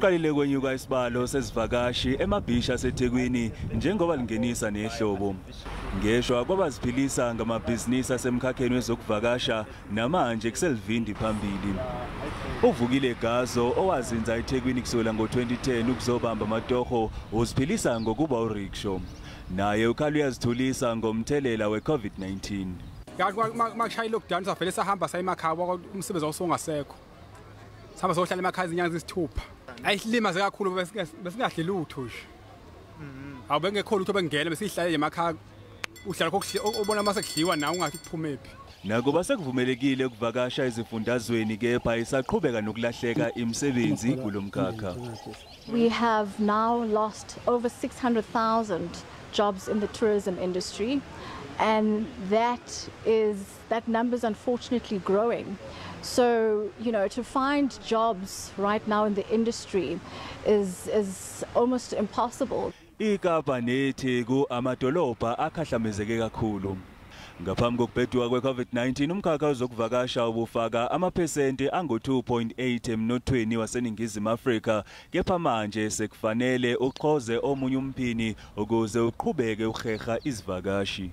Sesiqalile kwenyuka isibalo sezivakashi emabhisha aseThekwini njengoba lingenisa nehlobo. Ngeshwa kwabaziphilisa ngamabhizinisi asemkhakheni wezokuvakasha namanje kuselivindi phambili. Uvukile Gazo owazinza eThekwini kusukela ngo-2010 ukuzobamba amatoho uziphilisa ngokuba urickshaw. Naye ukhali uyazithulisa ngomthelela we-COVID-19. Makushaya i-lockdown savele sahamba sayemakhaya umsebenzi awusungasekho. Sihamba sohlala emakhaya izinyanga ezisithupha. Ayisilimaze kakhulu besingadli lutho nje. Awubengekho lutho bengena besihlale emakhaya uhlala ubona mase kudliwa nawe ungathi kuphumephi. Nakuba sekuvumelekile ukuvakasha ezifundazweni kepha isaqhubeka nokulahleka imisebenzi kulomkhakha. We have now lost over 600,000 jobs in the tourism industry, and that number is unfortunately growing. So, to find jobs right now in the industry is almost impossible. IKapa neTheku amadolobha akhahlamezeke kakhulu. Ngaphambi kokubheduka kwe-COVID-19 umkhakha wezokuvakasha ubufaka amaphesenti angu-2.8 emnothweni waseNingizimu Afrika, kepha manje sekufanele uxoze omunye umphini ukuze uqhubeke uheha izivakashi.